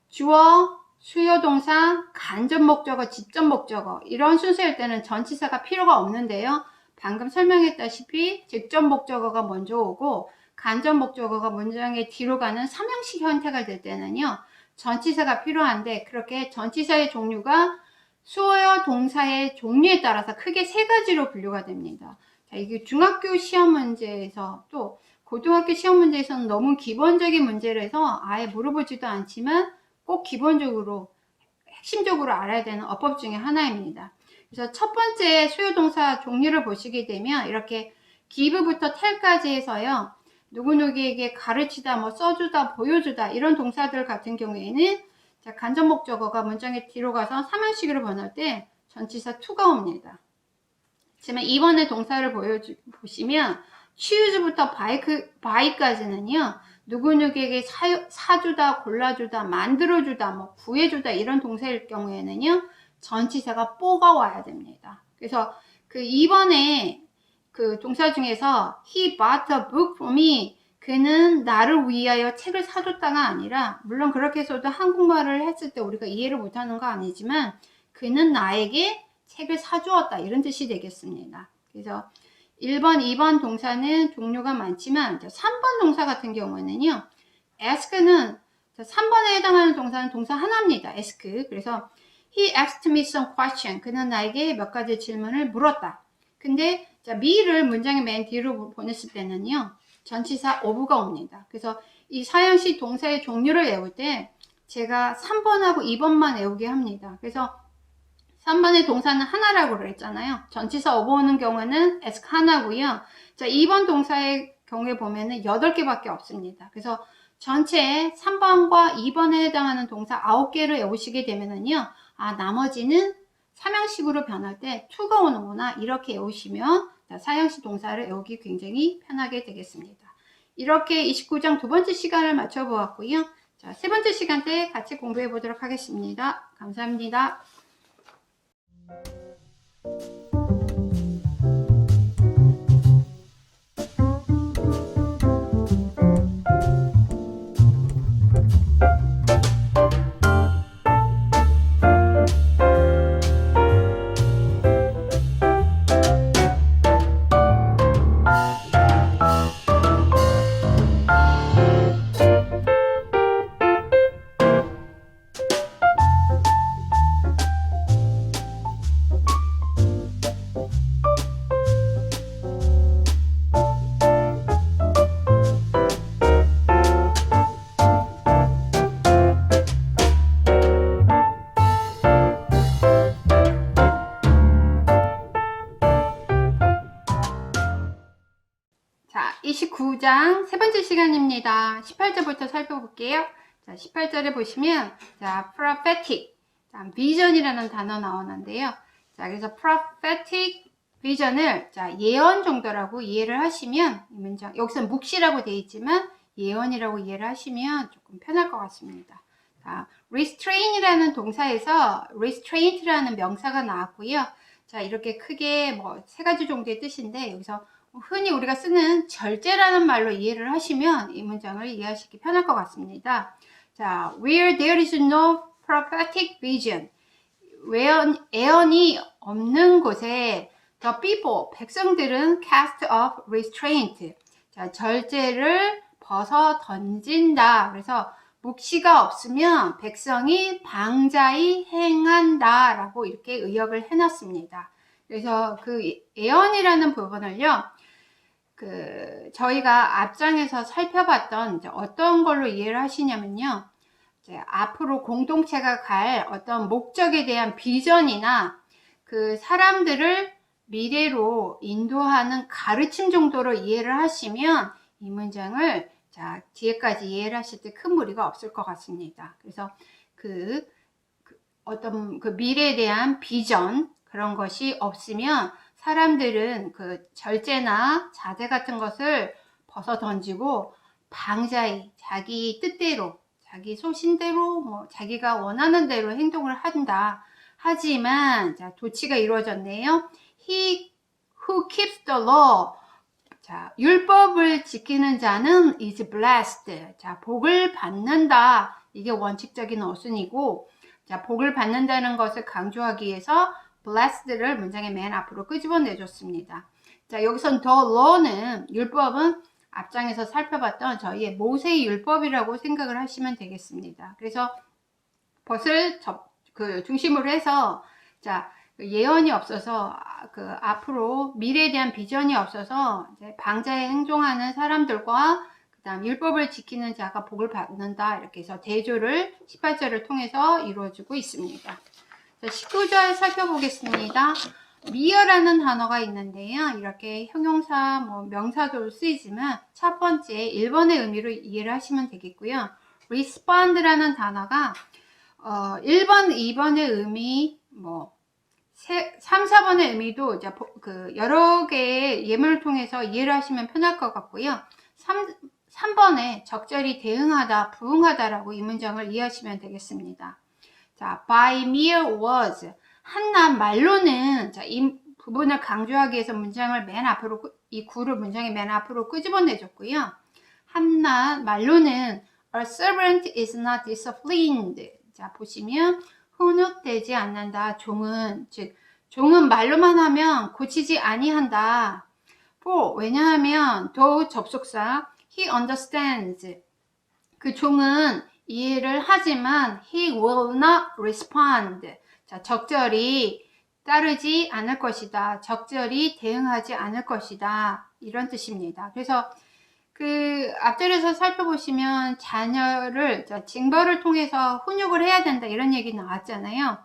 주어, 수요 동사, 간접 목적어, 직접 목적어 이런 순서일 때는 전치사가 필요가 없는데요. 방금 설명했다시피 직접 목적어가 먼저 오고 간접 목적어가 문장의 뒤로 가는 삼형식 형태가 될 때는요, 전치사가 필요한데, 그렇게 전치사의 종류가 수요 동사의 종류에 따라서 크게 3가지로 분류가 됩니다. 자, 이게 중학교 시험 문제에서 또 고등학교 시험 문제에서는 너무 기본적인 문제라서 아예 물어보지도 않지만 꼭 기본적으로 핵심적으로 알아야 되는 어법 중에 하나입니다. 그래서 첫 번째 수요 동사 종류를 보시게 되면 이렇게 give부터 tell까지 해서요, 누구에게 가르치다, 뭐 써주다, 보여주다 이런 동사들 같은 경우에는, 자, 간접 목적어가 문장의 뒤로 가서 삼형식으로 변할 때 전치사 to가 옵니다. 하지만 이번에 동사를 보시면 choose부터 buy까지는요, 누구에게 사주다, 골라주다, 만들어주다, 뭐 구해주다 이런 동사일 경우에는요, 전치사가 뽀가 와야 됩니다. 그래서 그 이번에 그 동사 중에서 he bought a book for me, 그는 나를 위하여 책을 사줬다가 아니라, 물론 그렇게 해서도 한국말을 했을 때 우리가 이해를 못하는 거 아니지만 그는 나에게 책을 사주었다 이런 뜻이 되겠습니다. 그래서 1번, 2번 동사는 종류가 많지만 3번 동사 같은 경우에는요, ask는 3번에 해당하는 동사는 동사 하나입니다. ask. 그래서 he asked me some question. 그는 나에게 몇 가지 질문을 물었다. 근데 자, me를 문장의 맨 뒤로 보냈을 때는요, 전치사 of가 옵니다. 그래서 이 사형식 동사의 종류를 외울 때 제가 3번하고 2번만 외우게 합니다. 그래서 3번의 동사는 하나라고 그랬잖아요. 전치사 of 오는 경우는 ask 하나고요. 자, 2번 동사의 경우에 보면은 8개밖에 없습니다. 그래서 전체 3번과 2번에 해당하는 동사 9개를 외우시게 되면은요, 아, 나머지는 삼형식으로 변할 때 to가 오는구나 이렇게 외우시면 사형식 동사를 외우기 굉장히 편하게 되겠습니다. 이렇게 29장 두 번째 시간을 마쳐 보았고요. 자, 세 번째 시간 때 같이 공부해 보도록 하겠습니다. 감사합니다. 자, 29장 세 번째 시간입니다. 18절부터 살펴볼게요. 자, 18절에 보시면, 자, prophetic, 자, vision이라는 단어 나오는데요. 자, 그래서 prophetic vision을, 자, 예언 정도라고 이해를 하시면, 이 문장, 여기서 묵시라고 되어 있지만, 예언이라고 이해를 하시면 조금 편할 것 같습니다. 자, restrain이라는 동사에서 restraint라는 명사가 나왔고요. 자, 이렇게 크게 뭐 3가지 정도의 뜻인데, 여기서 흔히 우리가 쓰는 절제라는 말로 이해를 하시면 이 문장을 이해하시기 편할 것 같습니다. 자, where there is no prophetic vision, 예언이 없는 곳에 the people, 백성들은 cast off restraint, 자, 절제를 벗어 던진다. 그래서 묵시가 없으면 백성이 방자히 행한다 라고 이렇게 의역을 해놨습니다. 그래서 그 예언이라는 부분을요, 저희가 앞장에서 살펴봤던 어떤 걸로 이해를 하시냐면요, 이제 앞으로 공동체가 갈 어떤 목적에 대한 비전이나 그 사람들을 미래로 인도하는 가르침 정도로 이해를 하시면 이 문장을 자 뒤에까지 이해를 하실 때 큰 무리가 없을 것 같습니다. 그래서 어떤 그 미래에 대한 비전 그런 것이 없으면 사람들은 그 절제나 자제 같은 것을 벗어 던지고 방자히 자기 뜻대로 자기 소신대로 뭐 자기가 원하는 대로 행동을 한다. 하지만 자 도치가 이루어졌네요. He who keeps the law 자, 율법을 지키는 자는 is blessed. 자, 복을 받는다. 이게 원칙적인 어순이고, 자, 복을 받는다는 것을 강조하기 위해서 blessed를 문장의 맨 앞으로 끄집어 내줬습니다. 자, 여기선 the law는 율법은 앞장에서 살펴봤던 저희의 모세의 율법이라고 생각을 하시면 되겠습니다. 그래서 벗을 중심으로 해서 자, 예언이 없어서 그 앞으로 미래에 대한 비전이 없어서 이제 방자에 행동하는 사람들과 그다음 율법을 지키는 자가 복을 받는다 이렇게 해서 대조를 18절을 통해서 이루어지고 있습니다. 자, 19절 살펴보겠습니다. 미어라는 단어가 있는데요. 이렇게 형용사, 뭐 명사도 쓰이지만 첫 번째 1번의 의미로 이해를 하시면 되겠고요. respond라는 단어가 1번, 2번의 의미, 뭐 3, 4번의 의미도 이제 여러 개의 예문을 통해서 이해를 하시면 편할 것 같고요. 3번에 적절히 대응하다, 부응하다라고 이 문장을 이해하시면 되겠습니다. 자, by mere words. 한낱 말로는, 자, 이 부분을 강조하기 위해서 문장을 맨 앞으로, 이 구를 문장의 맨 앞으로 끄집어 내줬고요. 한낱 말로는 a servant is not disciplined. 자, 보시면 훈육되지 않는다. 종은, 즉, 종은 말로만 하면 고치지 아니한다. for, 왜냐하면, though 접속사, he understands. 그 종은 이해를 하지만 he will not respond. 자, 적절히 따르지 않을 것이다. 적절히 대응하지 않을 것이다. 이런 뜻입니다. 그래서 그 앞절에서 살펴보시면 자녀를 징벌을 통해서 훈육을 해야 된다 이런 얘기 나왔잖아요.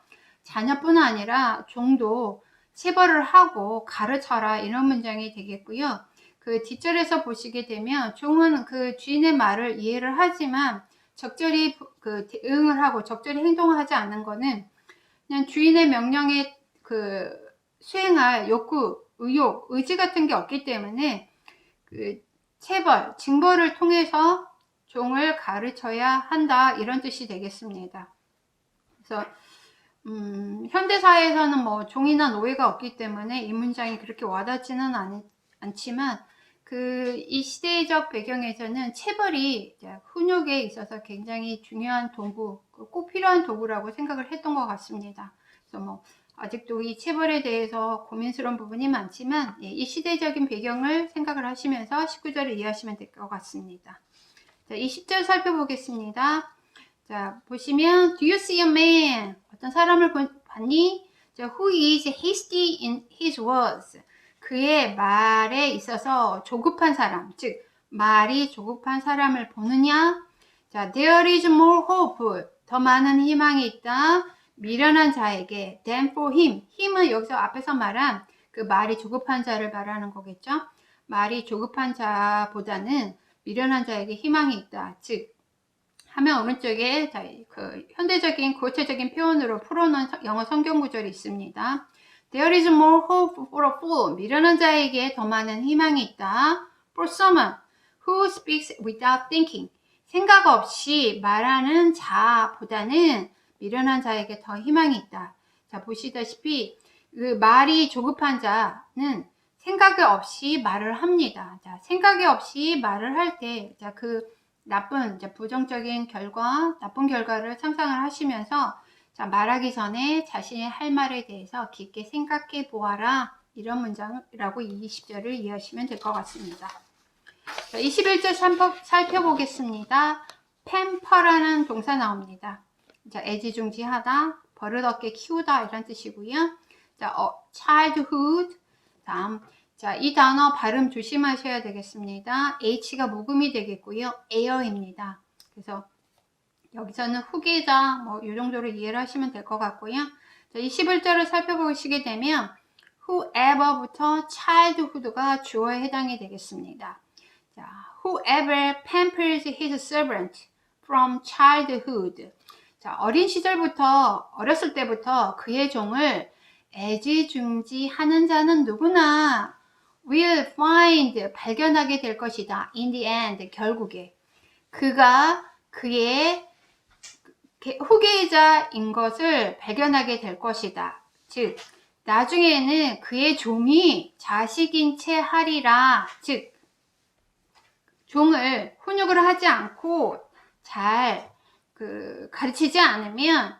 자녀뿐 아니라 종도 체벌을 하고 가르쳐라 이런 문장이 되겠고요. 그 뒷절에서 보시게 되면 종은 그 주인의 말을 이해를 하지만 적절히 그 대응을 하고 적절히 행동을 하지 않는 거는 그냥 주인의 명령에 그 수행할 욕구, 의욕, 의지 같은 게 없기 때문에 그 체벌, 징벌을 통해서 종을 가르쳐야 한다 이런 뜻이 되겠습니다. 그래서 현대사회에서는 뭐 종이나 노예가 없기 때문에 이 문장이 그렇게 와닿지는 않지만 이 시대적 배경에서는 체벌이 훈육에 있어서 굉장히 중요한 도구, 꼭 필요한 도구라고 생각을 했던 것 같습니다. 그래서 뭐 아직도 이 체벌에 대해서 고민스러운 부분이 많지만 이 시대적인 배경을 생각을 하시면서 19절을 이해하시면 될 것 같습니다. 자, 20절 살펴보겠습니다. 자, 보시면 Do you see a man? 어떤 사람을 봤니? 자, Who is hasty in his words? 그의 말에 있어서 조급한 사람, 즉 말이 조급한 사람을 보느냐? 자, There is more hope. 더 많은 희망이 있다. 미련한 자에게 than for him. 힘은 여기서 앞에서 말한 그 말이 조급한 자를 말하는 거겠죠. 말이 조급한 자보다는 미련한 자에게 희망이 있다. 즉 화면 오른쪽에 그 현대적인 구체적인 표현으로 풀어놓은 영어 성경 구절이 있습니다. There is more hope for a fool. 미련한 자에게 더 많은 희망이 있다. For someone who speaks without thinking. 생각 없이 말하는 자보다는 미련한 자에게 더 희망이 있다. 자, 보시다시피 그 말이 조급한 자는 생각 없이 말을 합니다. 자, 생각 없이 말을 할 때, 자, 그 나쁜, 부정적인 결과, 나쁜 결과를 상상을 하시면서 자, 말하기 전에 자신의 할 말에 대해서 깊게 생각해 보아라. 이런 문장이라고 20절을 이해하시면 될 것 같습니다. 자, 21절 살펴보겠습니다. pamper라는 동사 나옵니다. 자, 애지중지하다, 버릇없게 키우다 이런 뜻이고요. 자, childhood. 다음, 자, 이 단어 발음 조심하셔야 되겠습니다. H가 묵음이 되겠고요. air입니다. 그래서 여기서는 후계자 뭐 이 정도로 이해를 하시면 될 것 같고요. 자, 21절을 살펴보시게 되면 whoever부터 childhood가 주어에 해당이 되겠습니다. 자, whoever pampers his servant from childhood. 자, 어린 시절부터, 어렸을 때부터 그의 종을 애지중지하는 자는 누구나 will find, 발견하게 될 것이다. in the end, 결국에. 그가 그의 후계자인 것을 발견하게 될 것이다. 즉, 나중에는 그의 종이 자식인 채 하리라. 즉, 종을 훈육을 하지 않고 잘 가르치지 않으면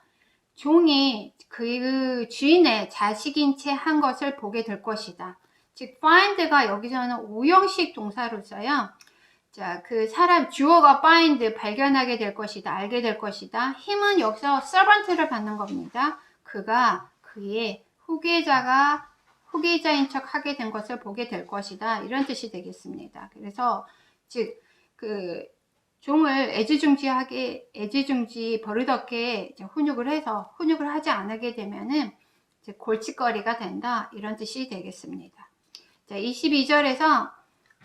종이 그 주인의 자식인 채 한 것을 보게 될 것이다. 즉, find가 여기서는 오형식 동사로 써요. 자, 그 사람, 주어가 find, 발견하게 될 것이다, 알게 될 것이다. 힘은 여기서 servant를 받는 겁니다. 그가 그의 후계자인 척 하게 된 것을 보게 될 것이다. 이런 뜻이 되겠습니다. 그래서, 즉, 종을 애지중지 버릇없게 훈육을 하지 않게 되면은, 골칫거리가 된다. 이런 뜻이 되겠습니다. 자, 22절에서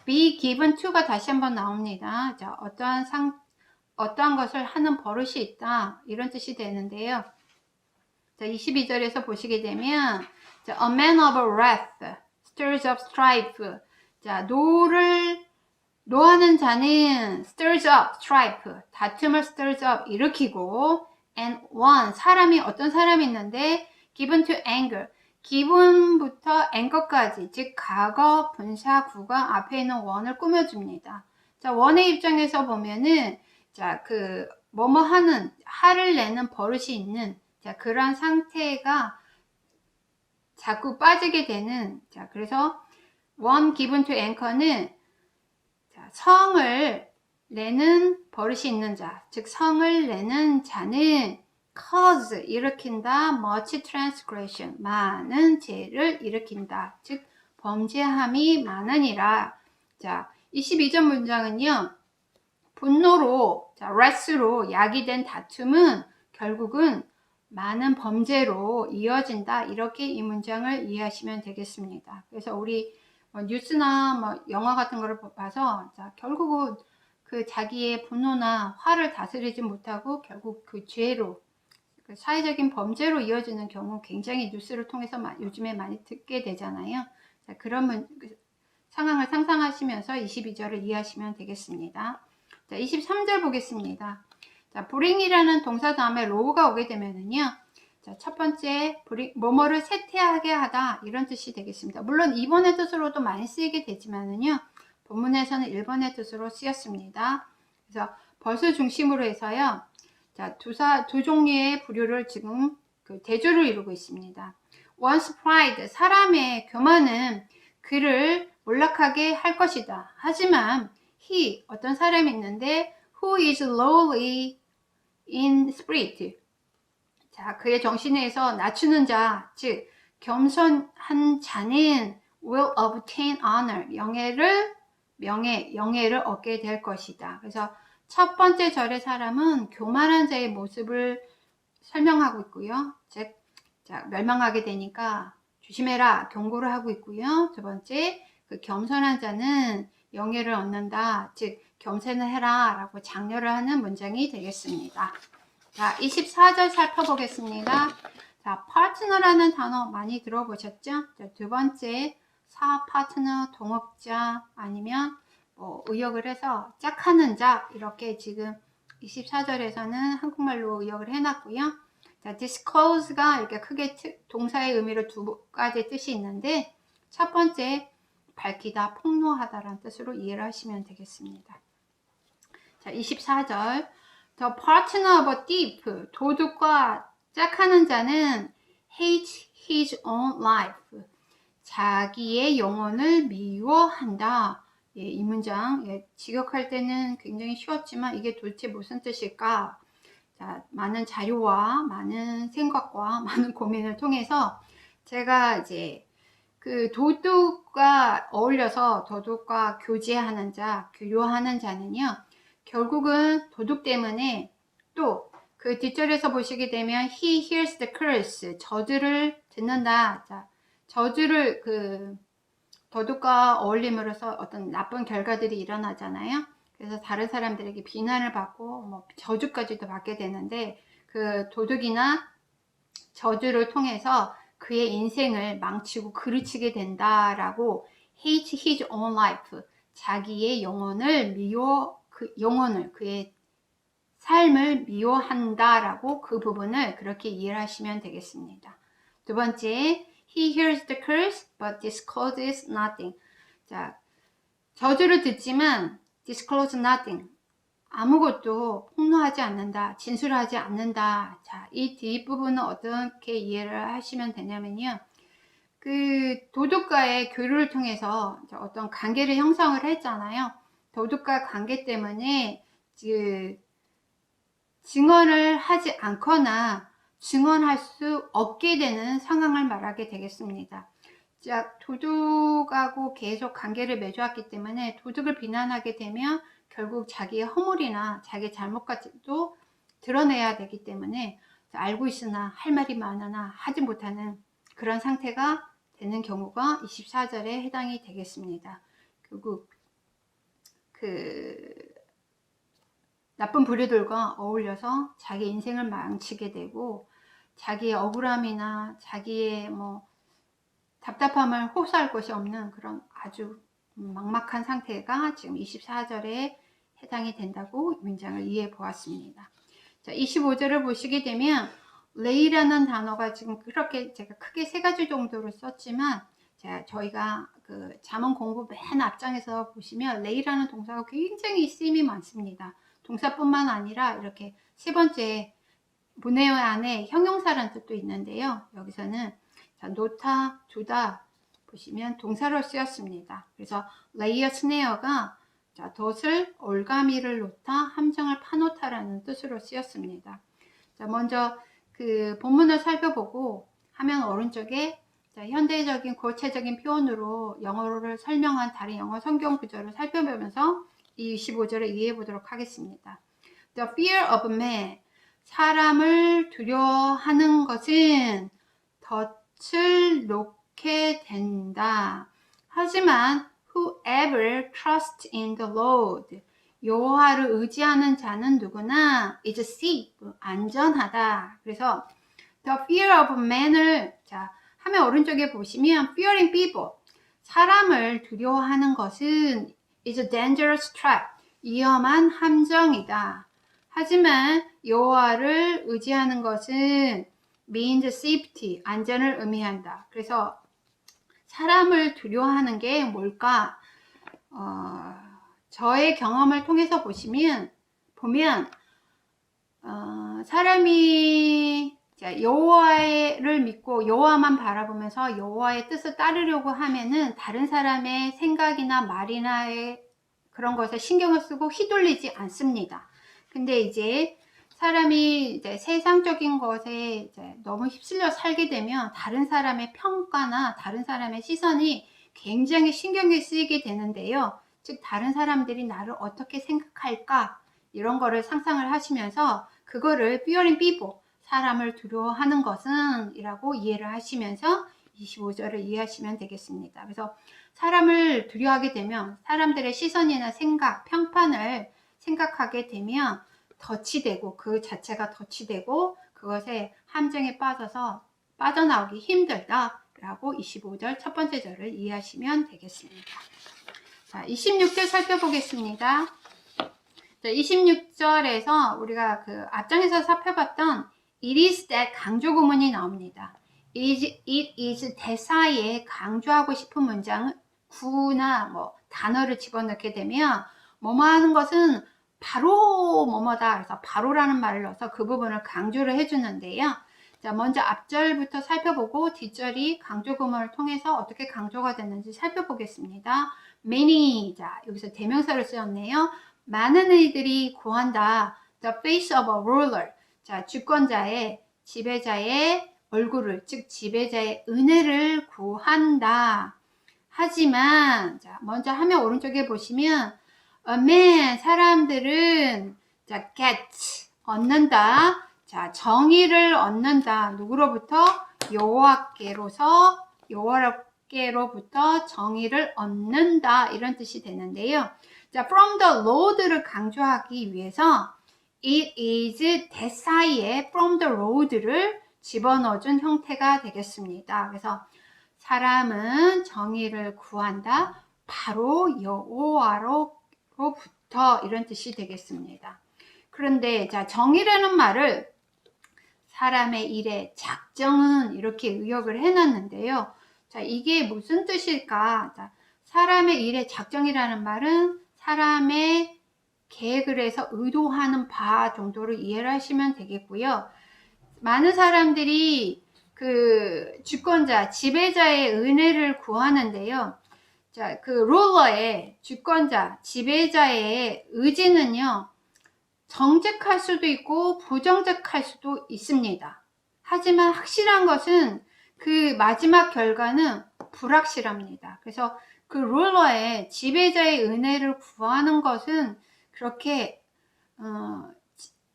be given to가 다시 한번 나옵니다. 자, 어떠한 것을 하는 버릇이 있다. 이런 뜻이 되는데요. 자, 22절에서 보시게 되면, 자, a man of wrath stirs up strife. 자, 노하는 자는 stirs up strife. 다툼을 stirs up 일으키고, and one, 어떤 사람이 있는데, given to anger. 기분부터 anger까지, 즉 과거, 분사, 구강 앞에 있는 원을 꾸며줍니다. 자, 원의 입장에서 보면은, 자, 뭐뭐 하는, 화를 내는 버릇이 있는, 자, 그러한 상태가 자꾸 빠지게 되는, 자, 그래서 one given to anger는, 자, 성을 내는 버릇이 있는 자, 즉 성을 내는 자는 cause, 일으킨다, much transgression, 많은 죄를 일으킨다. 즉, 범죄함이 많으니라. 자, 22절 문장은요, 분노로, 자, wrath로 야기된 다툼은 결국은 많은 범죄로 이어진다. 이렇게 이 문장을 이해하시면 되겠습니다. 그래서 우리 뉴스나 영화 같은 거를 봐서, 자, 결국은 자기의 분노나 화를 다스리지 못하고 결국 그 죄로, 사회적인 범죄로 이어지는 경우 굉장히 뉴스를 통해서 요즘에 많이 듣게 되잖아요. 자, 그런 상황을 상상하시면서 22절을 이해하시면 되겠습니다. 자, 23절 보겠습니다. 자, bring이라는 동사 다음에 low가 오게 되면은요, 자, 첫 번째, 뭐뭐를 쇠퇴하게 하다, 이런 뜻이 되겠습니다. 물론 2번의 뜻으로도 많이 쓰이게 되지만은요, 본문에서는 1번의 뜻으로 쓰였습니다. 그래서 벗을 중심으로 해서요, 자, 두 종류의 부류를 지금 대조를 이루고 있습니다. One's pride, 사람의 교만은 그를 몰락하게 할 것이다. 하지만 he, 어떤 사람이 있는데 who is lowly in spirit, 자, 그의 정신에서 낮추는 자, 즉 겸손한 자는 will obtain honor, 영예를 얻게 될 것이다. 그래서 첫 번째 절의 사람은 교만한 자의 모습을 설명하고 있고요. 즉, 자, 멸망하게 되니까 조심해라, 경고를 하고 있고요. 두 번째, 겸손한 자는 영예를 얻는다. 즉, 겸손을 해라 라고 장려를 하는 문장이 되겠습니다. 자, 24절 살펴보겠습니다. 자, 파트너라는 단어 많이 들어보셨죠? 자, 두 번째, 파트너, 동업자, 아니면 의역을 해서 짝하는 자, 이렇게 지금 24절에서는 한국말로 의역을 해놨고요. 자, disclose가 이렇게 크게 동사의 의미로 두 가지 뜻이 있는데, 첫 번째, 밝히다, 폭로하다라는 뜻으로 이해를 하시면 되겠습니다. 자, 24절. The partner of a thief, 도둑과 짝하는 자는 hates his own life, 자기의 영혼을 미워한다. 예, 이 문장, 직역할 때는 굉장히 쉬웠지만 이게 도대체 무슨 뜻일까? 자, 많은 자료와 많은 생각과 많은 고민을 통해서 제가 이제 도둑과 어울려서 도둑과 교제하는 자, 교류하는 자는요, 결국은 도둑 때문에 또 그 뒷절에서 보시게 되면 he hears the curse, 저주를 듣는다. 자, 저주를 도둑과 어울림으로써 어떤 나쁜 결과들이 일어나잖아요. 그래서 다른 사람들에게 비난을 받고 뭐 저주까지도 받게 되는데 그 도둑이나 저주를 통해서 그의 인생을 망치고 그르치게 된다라고 hate his own life, 자기의 영혼을 그의 삶을 미워한다라고 그 부분을 그렇게 이해하시면 되겠습니다. 두 번째, he hears the curse but discloses nothing. 자, 저주를 듣지만 disclose nothing, 아무것도 폭로하지 않는다, 진술하지 않는다. 자, 이 뒷부분은 어떻게 이해를 하시면 되냐면요. 그 도둑과의 교류를 통해서 어떤 관계를 형성을 했잖아요. 도둑과 관계 때문에 증언을 하지 않거나 증언할 수 없게 되는 상황을 말하게 되겠습니다. 자, 도둑하고 계속 관계를 맺어왔기 때문에 도둑을 비난하게 되면 결국 자기의 허물이나 자기의 잘못까지도 드러내야 되기 때문에 알고 있으나 할 말이 많으나 하지 못하는 그런 상태가 되는 경우가 24절에 해당이 되겠습니다. 결국 나쁜 부류들과 어울려서 자기 인생을 망치게 되고 자기의 억울함이나 자기의 답답함을 호소할 것이 없는 그런 아주 막막한 상태가 지금 24절에 해당이 된다고 문장을 이해해 보았습니다. 자, 25절을 보시게 되면 lay라는 단어가 지금 그렇게 제가 크게 세 가지 정도로 썼지만 저희가 그 잠언 공부 맨 앞장에서 보시면 lay라는 동사가 굉장히 쓰임이 많습니다. 동사뿐만 아니라 이렇게 세 번째 문해 안에 형용사라는 뜻도 있는데요. 여기서는 놓다, 두다 보시면 동사로 쓰였습니다. 그래서 lay a snare가 덫을 올가미를 놓다, 함정을 파놓다라는 뜻으로 쓰였습니다. 자, 먼저 그 본문을 살펴보고 화면 오른쪽에 현대적인 구체적인 표현으로 영어를 설명한 다른 영어 성경 구절을 살펴보면서 이 25절을 이해해 보도록 하겠습니다. The fear of man, 사람을 두려워하는 것은 덫을 놓게 된다. 하지만 whoever trusts in the Lord, 여호와를 의지하는 자는 누구나 is safe, 안전하다. 그래서 the fear of man을 화면 오른쪽에 보시면 fearing people, 사람을 두려워하는 것은 is a dangerous trap, 위험한 함정이다. 하지만 여호와를 의지하는 것은 means safety, 안전을 의미한다. 그래서 사람을 두려워하는 게 뭘까? 저의 경험을 통해서 보면 사람이 여호와를 믿고 여호와만 바라보면서 여호와의 뜻을 따르려고 하면은 다른 사람의 생각이나 말이나 그런 것에 신경을 쓰고 휘둘리지 않습니다. 근데 이제 사람이 세상적인 것에 너무 휩쓸려 살게 되면 다른 사람의 평가나 다른 사람의 시선이 굉장히 신경이 쓰이게 되는데요. 즉 다른 사람들이 나를 어떻게 생각할까, 이런 거를 상상을 하시면서 그거를 fearing people, 사람을 두려워하는 것은 이라고 이해를 하시면서 25절을 이해하시면 되겠습니다. 그래서 사람을 두려워하게 되면 사람들의 시선이나 생각, 평판을 생각하게 되면 덫이 되고 그 자체가 덫이 되고 그것에 함정에 빠져서 빠져나오기 힘들다 라고 25절 첫 번째 절을 이해하시면 되겠습니다. 자, 26절 살펴보겠습니다. 자, 26절에서 우리가 그 앞장에서 살펴봤던 it is that 강조 구문이 나옵니다. it is 대사에 강조하고 싶은 문장을 구나 단어를 집어넣게 되면 뭐뭐 하는 것은 바로 뭐뭐다. 그래서 바로라는 말을 넣어서 그 부분을 강조를 해주는데요. 자, 먼저 앞절부터 살펴보고 뒷절이 강조 구문을 통해서 어떻게 강조가 됐는지 살펴보겠습니다. many, 자, 여기서 대명사를 쓰였네요. 많은 이들이 구한다. The face of a ruler, 자, 주권자의, 지배자의 얼굴을, 즉 지배자의 은혜를 구한다. 하지만 자, 먼저 화면 오른쪽에 보시면 a man, 사람들은 자, get, 얻는다. 자, 정의를 얻는다. 누구로부터? 여호와께로부터 정의를 얻는다. 이런 뜻이 되는데요. 자, from the Lord를 강조하기 위해서 it is that 사이에 from the Lord를 집어넣어준 형태가 되겠습니다. 그래서 사람은 정의를 구한다. 바로 여호와로부터 이런 뜻이 되겠습니다. 그런데 자, 정의라는 말을 사람의 일의 작정은 이렇게 의역을 해놨는데요. 자, 이게 무슨 뜻일까? 자, 사람의 일의 작정이라는 말은 사람의 계획을 해서 의도하는 바 정도로 이해를 하시면 되겠고요. 많은 사람들이 그 주권자, 지배자의 은혜를 구하는데요. 자, 그 룰러의 주권자, 지배자의 의지는요, 정직할 수도 있고 부정직할 수도 있습니다. 하지만 확실한 것은 그 마지막 결과는 불확실합니다. 그래서 그 룰러의 지배자의 은혜를 구하는 것은 그렇게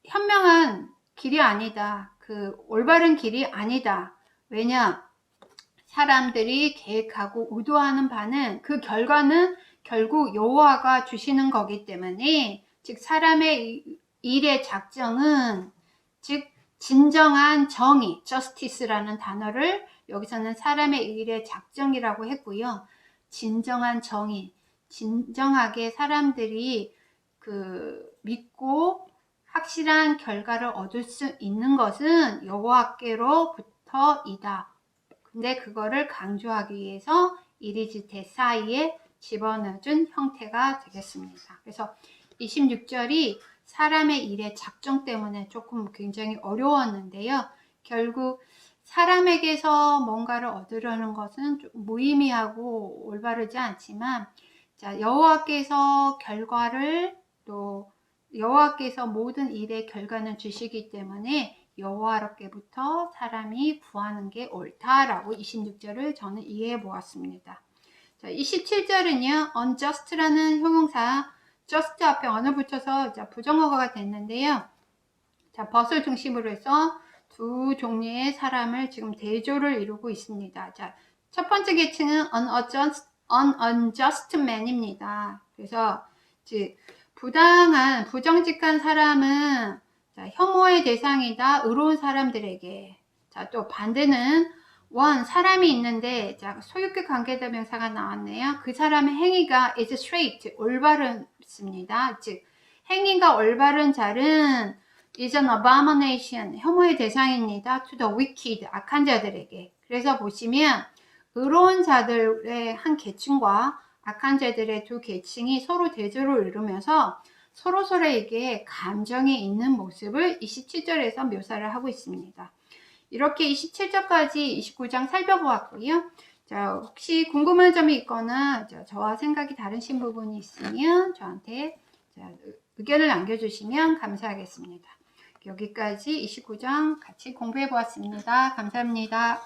현명한 길이 아니다. 그 올바른 길이 아니다. 왜냐? 사람들이 계획하고 의도하는 바는 그 결과는 결국 여호와가 주시는 거기 때문에, 즉 사람의 일의 작정은 즉 진정한 정의, justice라는 단어를 여기서는 사람의 일의 작정이라고 했고요. 진정한 정의, 진정하게 사람들이 그 믿고 확실한 결과를 얻을 수 있는 것은 여호와께로부터이다. 근데 그거를 강조하기 위해서 이리지테 사이에 집어넣어준 형태가 되겠습니다. 그래서 26절이 사람의 일의 작정 때문에 조금 굉장히 어려웠는데요. 결국 사람에게서 뭔가를 얻으려는 것은 좀 무의미하고 올바르지 않지만, 자, 여호와께서 결과를 또 여호와께서 모든 일의 결과는 주시기 때문에 여호와께로부터 사람이 구하는 게 옳다라고 26절을 저는 이해해 보았습니다. 자, 27절은요, unjust라는 형용사 just 앞에 언을 붙여서 부정어가 됐는데요. 자, 벗을 중심으로 해서 두 종류의 사람을 지금 대조를 이루고 있습니다. 자, 첫 번째 계층은 unjust man입니다. 그래서 즉 부당한, 부정직한 사람은 자, 혐오의 대상이다. 의로운 사람들에게. 자, 또 반대는 사람이 있는데, 자, 소유격 관계대명사가 나왔네요. 그 사람의 행위가 is straight, 올바르습니다. 즉, 행위가 올바른 자는 is an abomination, 혐오의 대상입니다. to the wicked, 악한 자들에게. 그래서 보시면 의로운 자들의 한 계층과 악한 자들의 두 계층이 서로 대조를 이루면서 서로서로에게 감정이 있는 모습을 27절에서 묘사를 하고 있습니다. 이렇게 27절까지 29장 살펴보았고요. 자, 혹시 궁금한 점이 있거나 저와 생각이 다르신 부분이 있으면 저한테 의견을 남겨주시면 감사하겠습니다. 여기까지 29장 같이 공부해 보았습니다. 감사합니다.